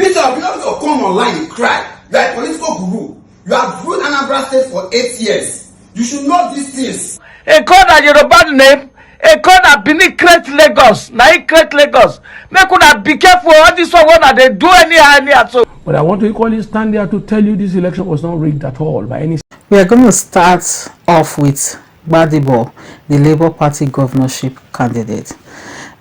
Instead of to come online and cry, you are a political guru. You have ruled Anambra State for 8 years. You should know these things. A call that Yoruba name, a call that Bini create Lagos. Now he create Lagos. Make una be careful all this one that they do anyhow. So. But I want to equally stand there to tell you this election was not rigged at all by any. We are going to start off with Gbadebo, the Labour Party governorship candidate.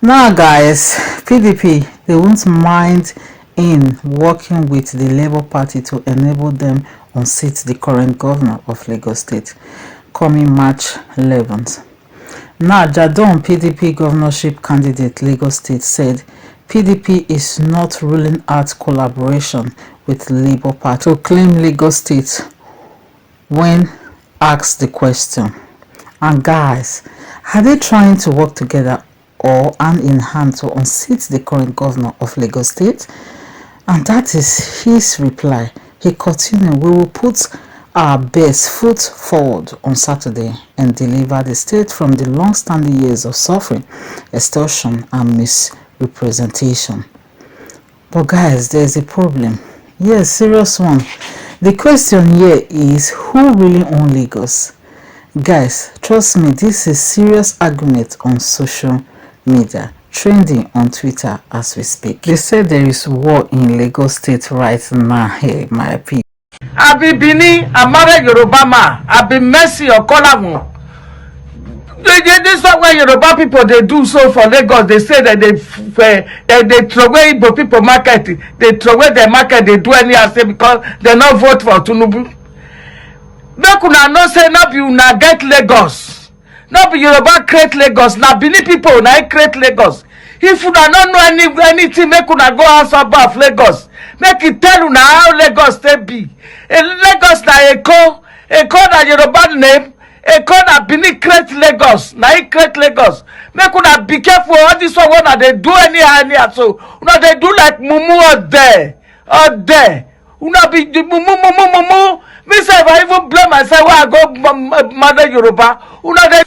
Now guys, PDP, they won't mind in working with the Labour Party to enable them unseat the current governor of Lagos State coming March 11th. Now Jadon, PDP governorship candidate Lagos State, said PDP is not ruling out collaboration with Labour Party to claim Lagos State when asked the question. And guys, are they trying to work together or hand in hand to unseat the current governor of Lagos State? And that is his reply. He continued, we will put our best foot forward on Saturday and deliver the state from the long-standing years of suffering, extortion and misrepresentation. But guys, there's a problem. Yes, serious one. The question here is, who really owns Lagos? Guys, trust me, this is serious argument on social media, trending on Twitter as we speak. They said there is war in Lagos State right now. Hey, my people. I be Bini, I married Yoruba man. I be Mercy or Kolamu. This is what Yoruba people they do so for Lagos. They say that they throw away Igbo people market. They throw away their market. They do anyhow because they not vote for Tinubu. Make una no say no be una get Lagos. No be Yoruba create Lagos. Na Bini people na create Lagos. If una don't know anything, make una go answer about Lagos. Make it tell una how Lagos they be. Lagos na Eko na Yoruba name. Eko na Bini create Lagos. Na he create Lagos. Make una be careful all this one that they do anyhow. So una they do like mumu out there. Una be mumu. Me say if I even blame myself why I go mother Yoruba. Una they.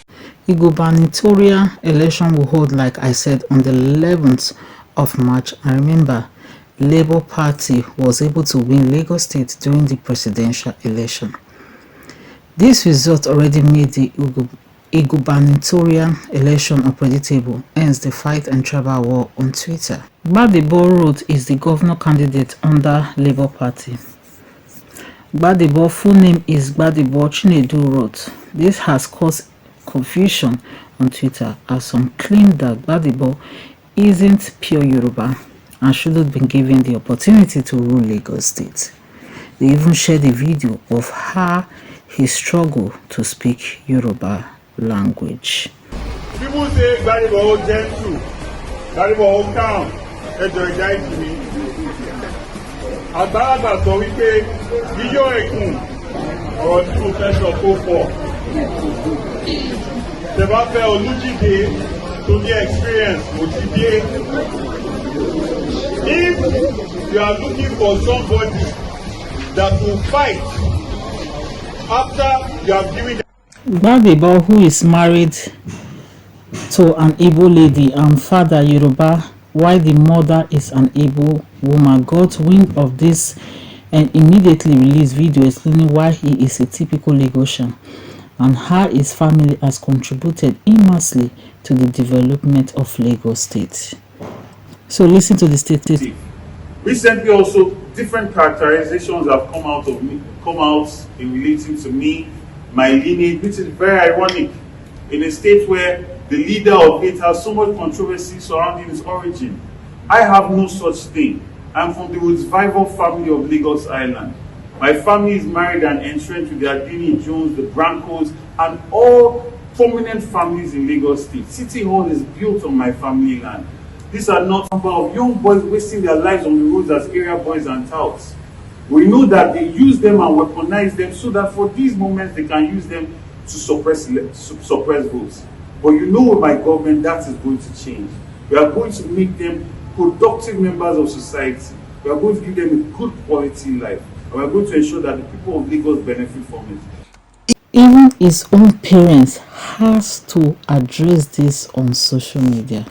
The gubernatorial election will hold, like I said, on the 11th of March. I remember Labour Party was able to win Lagos State during the presidential election. This result already made the gubernatorial election unpredictable, hence the fight and tribal war on Twitter. Gbadebo Road is the governor candidate under Labour Party. Gbadebo full name is Gbadebo Chinedu Road. This has caused confusion on Twitter as some claim that Gbadebo isn't pure Yoruba and shouldn't be given the opportunity to rule Lagos State. They even shared a video of how he struggled to speak Yoruba language. People say Gbadebo gentle, Gbadebo calm, enjoy me. Àgbàlagbà sọ wípé yíyọ ẹkùn ọ̀rọ̀ tí mo fẹ́ sọ kó pọ̀. Tẹ̀bá fẹ́ Olújídé tó ní experience mo ti dé. If you are looking for somebody that will fight after you have given. Gbadebo, who is married to an Igbo lady and father Yoruba, while the mother is an Igbo woman, got wind of this and immediately released video explaining why he is a typical Lagosian and how his family has contributed immensely to the development of Lagos State. So listen to the statement. Recently also different characterizations have come out in relating to me, my lineage, which is very ironic in a state where the leader of it has so much controversy surrounding his origin. I have no such thing. I'm from the revival family of Lagos Island. My family is married and entrenched with the Adini Jones, the Brancos, and all prominent families in Lagos State. City Hall is built on my family land. These are not a number of young boys wasting their lives on the roads as area boys and touts. We know that they use them and weaponize them so that for these moments they can use them to suppress votes. But you know with my government that is going to change. We are going to make them productive members of society. We are going to give them a good quality life. And we are going to ensure that the people of Lagos benefit from it. Even his own parents has to address this on social media.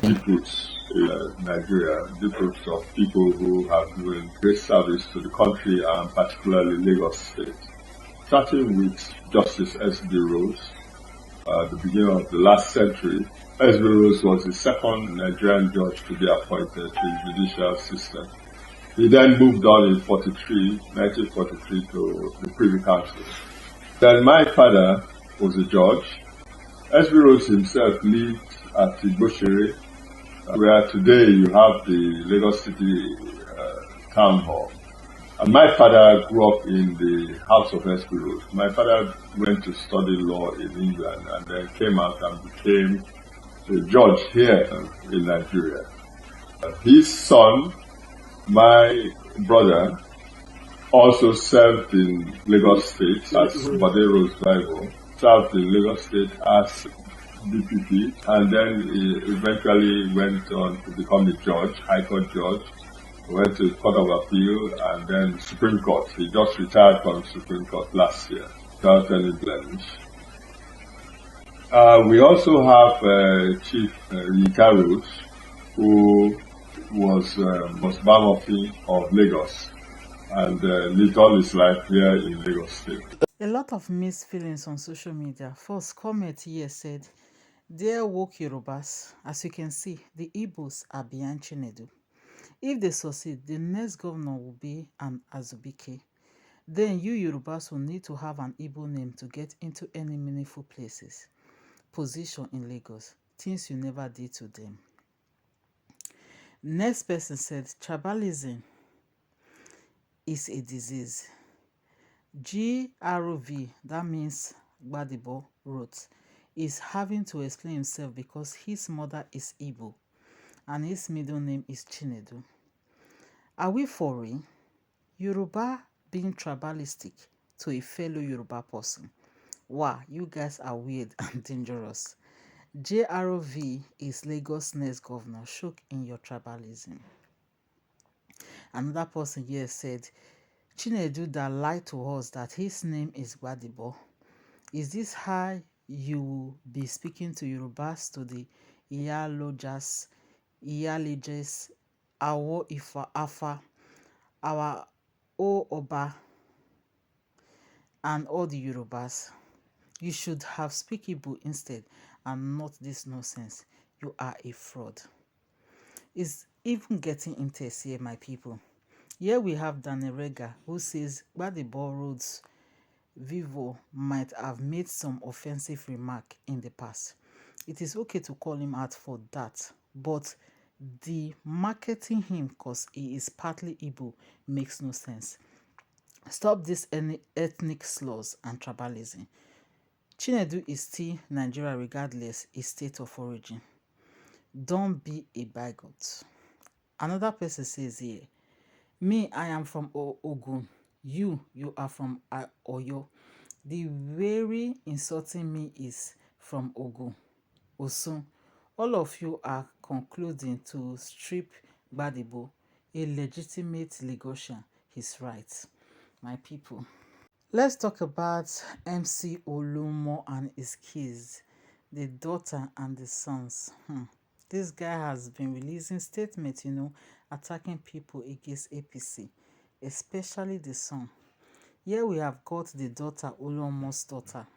in Nigeria, the groups of people who have given great service to the country and particularly Lagos State. Starting with Justice S.B. Rose, at the beginning of the last century, S.B. Rose was the second Nigerian judge to be appointed to the judicial system. He then moved on in 1943 to the Privy Council. Then my father was a judge. S.B. Rose himself lived at Igboshere, where today you have the Lagos City Town Hall. And my father grew up in the house of S.B. Rose. My father went to study law in England and then came out and became a judge here in Nigeria. His son, my brother, also served in Lagos State as Bade Rose Bible, served in Lagos State as DPP, and then he eventually went on to become a judge, High Court judge, went to Court of Appeal, and then Supreme Court. He just retired from Supreme Court last year without any blemish. We also have Chief Yinka Rose, who was Bamofi of Lagos and lived all his life here in Lagos State. A lot of mixed feelings on social media. First comment here said, "Dear woke Yorubas, as you can see, the Igbos are behind Chinedu. If they succeed, the next governor will be an Azubike. Then you Yorubas will need to have an Igbo name to get into any meaningful places, position in Lagos, things you never did to them." Next person said, "Tribalism is a disease." GROV, that means Gbadibo, wrote, is having to explain himself because his mother is Igbo and his middle name is Chinedu. Are we for real? Yoruba being tribalistic to a fellow Yoruba person? Wow, you guys are weird and dangerous. JROV is Lagos' next governor. Shook in your tribalism. Another person here said, "Chinedu that lied to us that his name is Gbadibo. Is this how you will be speaking to Yorubas, to the Iyalojas, Awo Ifa Afa, our O Oba, and all the Yorubas? You should have speak Igbo instead and not this nonsense. You are a fraud." It's even getting intense here, my people. Here we have Daniel Rega, who says Gbadibo Roads Vivo might have made some offensive remark in the past. It is okay to call him out for that, but the marketing him because he is partly Igbo makes no sense. Stop this ethnic slurs and tribalism. Chinedu is still Nigeria regardless his state of origin. Don't be a bigot. Another person says here, "Me, I am from Ogun. You are from Oyo. The very insulting me is from Ogun, Osun. All of you are concluding to strip Gbadibo, a legitimate Lagosian, his rights." My people, let's talk about MC Olumo and his kids, the daughter and the sons. This guy has been releasing statements, attacking people against APC, especially the son. Here we have got the daughter, Olumo's daughter.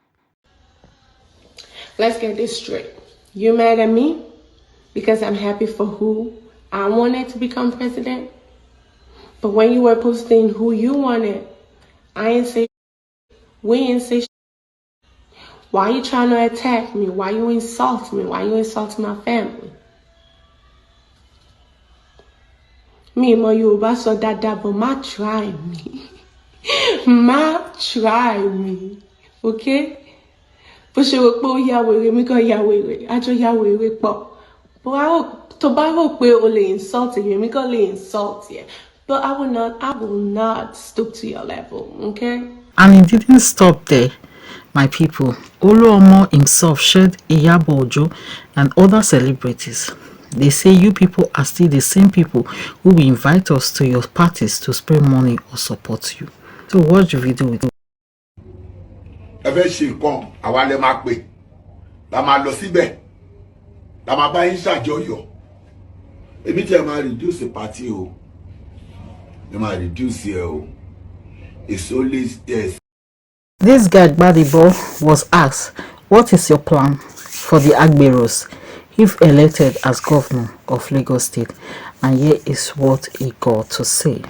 Let's get this straight. You mad at me because I'm happy for who I wanted to become president? But when you were posting who you wanted, I ain't say we ain't say. Why you trying to attack me? Why you insult me? Why you insulting my family? Me, my Yoruba so that, but ma try me. Ma try me. Okay? Bó ṣe rò pé ó yá wèrè, mi kàn yá wèrè. Àjọ yá wèrè pọ̀. Tó bá rò pé o lè insult you, mi kàn lè insult you. But I will not stoop to your level, okay? And it didn't stop there, my people. Oluomo himself shared Iyabo Ojo and other celebrities. They say you people are still the same people who will invite us to your parties to spray money or support you. So watch the video with you. Ẹ fẹ́ ṣe nǹkan, àwa lẹ máa pè, la máa lọ síbẹ̀, la máa bá yín ṣàjọyọ̀. Maybe they might reduce the party, oh. They might reduce here, oh. It's always yes. This guy Gbadebo was asked, what is your plan for the Agberos if elected as governor of Lagos State? And here is what he got to say.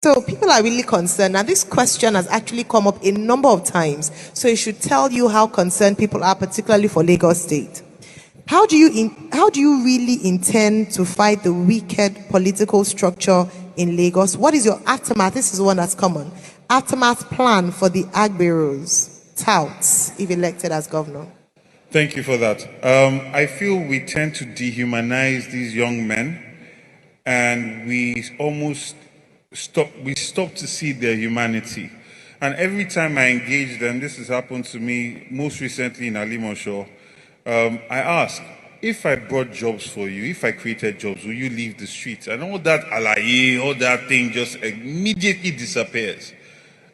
So people are really concerned, and this question has actually come up a number of times. So it should tell you how concerned people are, particularly for Lagos State. How do you really intend to fight the wicked political structure in Lagos? What is your aftermath? This is one that's common. Aftermath plan for the Agberos, touts, if elected as governor. Thank you for that. I feel we tend to dehumanize these young men, and we almost stop to see their humanity. And every time I engage them, this has happened to me most recently in Alimosho, I ask, if I brought jobs for you, if I created jobs, will you leave the streets? And all that alaye, all that thing just immediately disappears.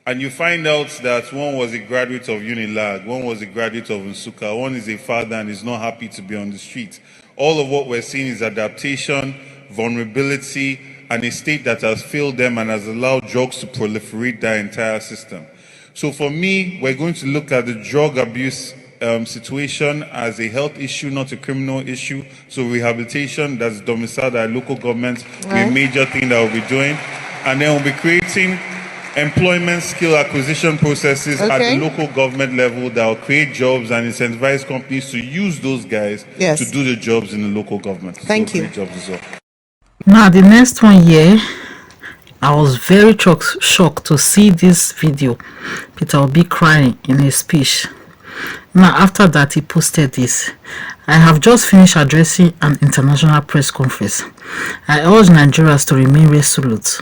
And you find out that one was a graduate of Unilag, one was a graduate of Nsuka, one is a father and is not happy to be on the street. All of what we're seeing is adaptation, vulnerability, and a state that has failed them and has allowed drugs to proliferate their entire system. So for me, we're going to look at the drug abuse situation as a health issue, not a criminal issue. So rehabilitation, that's domiciled at local governments, will be a major thing that we'll be doing. And then we'll be creating employment skill acquisition processes at the local government level that will create jobs and incentivize companies to use those guys to do the jobs in the local government. Thank you. Jobs as well. Now the next one here, I was very shocked to see this video. Peter Obi crying in his speech. Now after that he posted this. I have just finished addressing an international press conference. I urge Nigerians to remain resolute.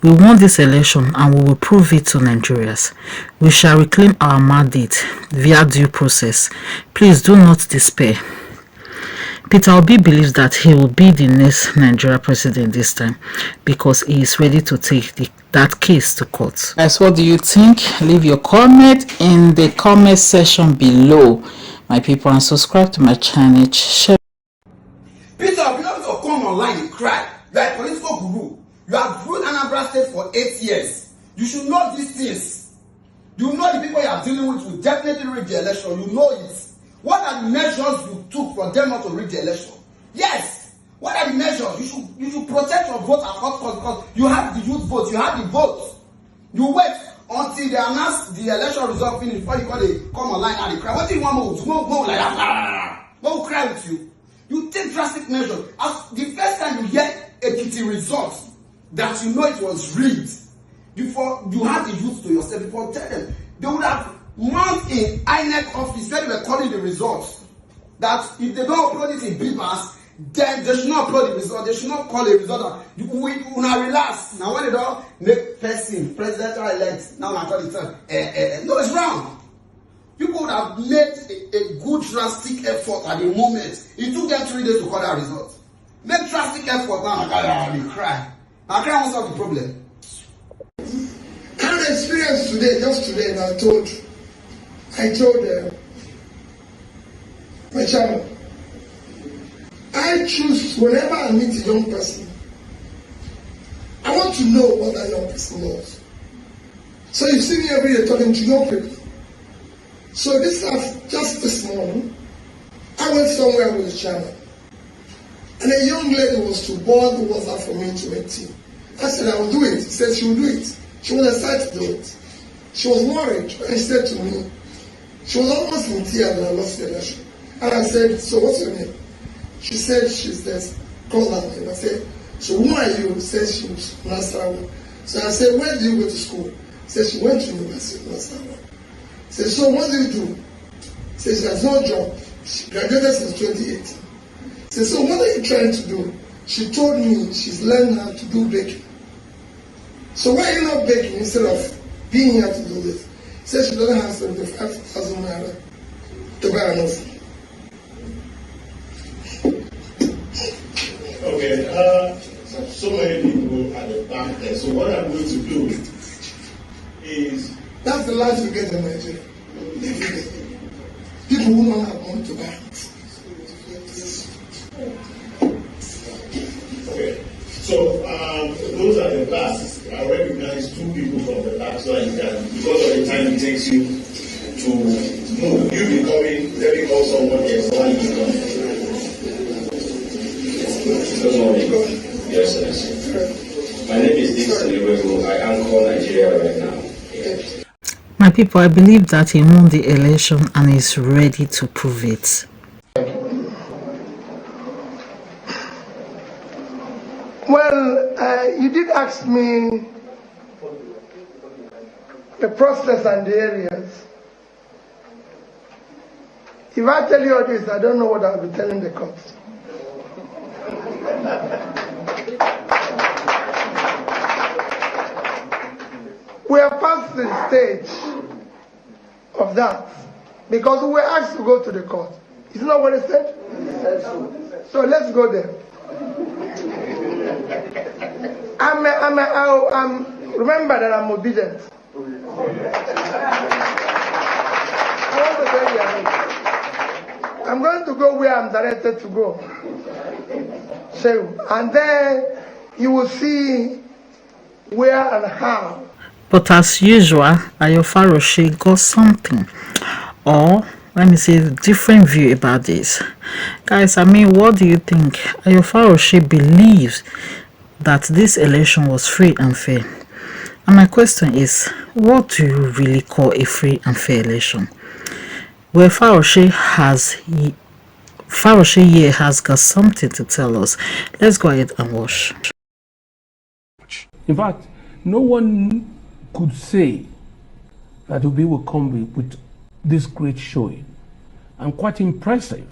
We won this election and we will prove it to Nigerians. We shall reclaim our mandate via due process. Please do not despair. Peter Obi believes that he will be the next Nigeria president this time because he is ready to take that case to court. Guys, what do you think? Leave your comment in the comment section below, my people, and subscribe to my channel. Share. Peter Obi, to come online and cry. You are a political guru. You have ruled Anambra State for 8 years. You should know these things. You know the people you are dealing with will definitely rig the election. You know it. What are the measures you took for them not to rig the election? Yes. What are the measures? You should protect your vote at all costs because you have the youth vote. You have the vote. You wait until they announce the election result finish before you come online and they cry. What do you want to go like that? What will cry with you? You take drastic measures. As the first time you hear Ekiti results that you know it was rigged, before you have the youth to yourself, before tell them, they would have mount in INEC office where they were calling the results. That if they don't upload it in Bibas, then they should not upload the result. They should not call a result. We una relax. Now when they don't make person presidential elect, now I call it no, it's wrong. People would have made a good drastic effort at the moment. It took them 3 days to call that result. Make drastic effort now. I cry. I cry won't solve the problem. I had an experience today, just today, and I told my chairman, I choose whenever I meet a young person, I want to know what that young person knows. So you see me every day talking to young people. So just this morning, I went somewhere with the chairman, and a young lady was to board the water for me to make tea. I said I will do it. She said she will do it. She was excited to do it. She was worried, and she said to me, she was almost in tears when I lost the election. And I said, so what's your name? She said she's this, call her name. I said, so who are you? She said she was Nasarawa. So I said, where do you go to school? She said she went to University of Nasarawa. I said, so what do you do? She said she has no job. She graduated since 2018. I said, so what are you trying to do? She told me she's learned how to do baking. So why are you not baking instead of being here to do this? She said she doesn't have 75,000 naira to buy an oven. Okay, so many people at the back there. So what I'm going to do is... That's the life you get in Nigeria. People who don't have money to buy. Okay. So those are the classes. I recognize 2 people from the back, so that you can, because of the time it takes you to move. You be coming, let me call someone else while you come. Good morning, Your Excellency. My name is Dick Selewego. I anchor Nigeria right now. My people, I believe that he won the election and is ready to prove it. Well, you did ask me the process and the areas. If I tell you all this, I don't know what I'll be telling the court. We are past the stage of that because we were asked to go to the court. Isn't that what I said? So let's go there. Remember that I'm obedient. I want to tell you, I'm going to go where I'm directed to go. So, and then you will see where and how. But as usual, Ayofa Roche got something, or let me say, a different view about this. Guys, I mean, what do you think? Ayofa Roche believes that this election was free and fair. And my question is, what do you really call a free and fair election? Well, Faroshe here has got something to tell us. Let's go ahead and watch. In fact, no one could say that Obi will come with this great showing. And quite impressive.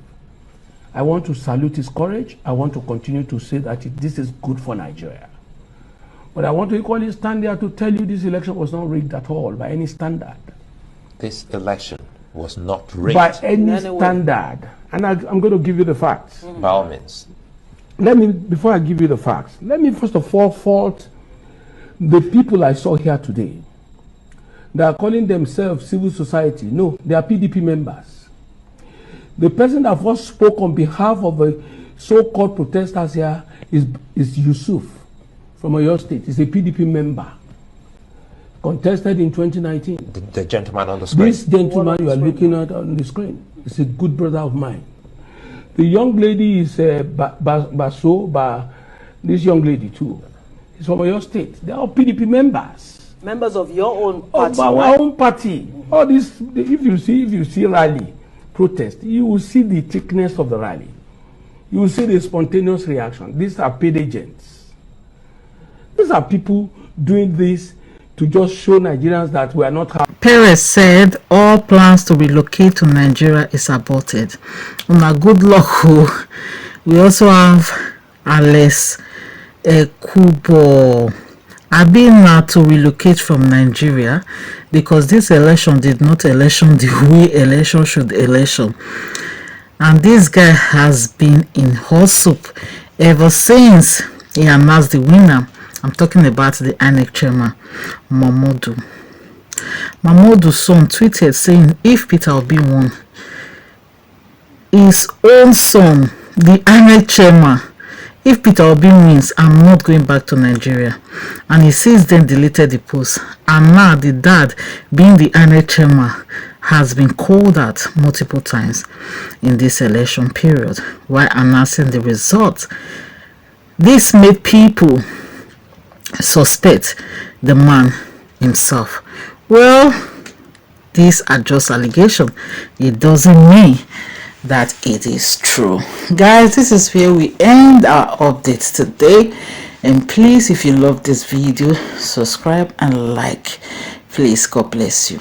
I want to salute his courage. I want to continue to say that this is good for Nigeria. But I want to equally stand there to tell you this election was not rigged at all by any standard. This election was not rigged. By any standard. And I'm going to give you the facts. By all means. Before I give you the facts, let me first of all fault the people I saw here today. They are calling themselves civil society. No, they are PDP members. The person that first spoke on behalf of the so-called protesters here is Yusuf from Oyo State. He's a PDP member. Contested in 2019. The gentleman on the screen. This gentleman you are looking at on the screen is a good brother of mine. The young lady is this young lady too. She's from Oyo State. They are all PDP members. Members of your own party. Of our own party. All this, if you see rally, protest, you will see the thickness of the rally. You will see the spontaneous reaction. These are paid agents. These are people doing this to just show Nigerians that we are not happy. Perez said all plans to relocate to Nigeria is aborted. On good luck, we also have Alex Kubo Abina to relocate from Nigeria because this election did not election the way election should election. And this guy has been in hot soup ever since he announced the winner. I'm talking about the INEC chairman, Mamodu. Mamodu's son tweeted saying if Peter Obi won, his own son, the INEC chairman, if Peter Obi wins, I'm not going back to Nigeria. And he since then deleted the post. And now the dad, being the INEC chairman, has been called out multiple times in this election period while announcing the results. This made people suspect the man himself. Well, these are just allegations. It doesn't mean that it is true. Guys, this is where we end our updates today. And please, if you love this video, subscribe and like. Please, God bless you.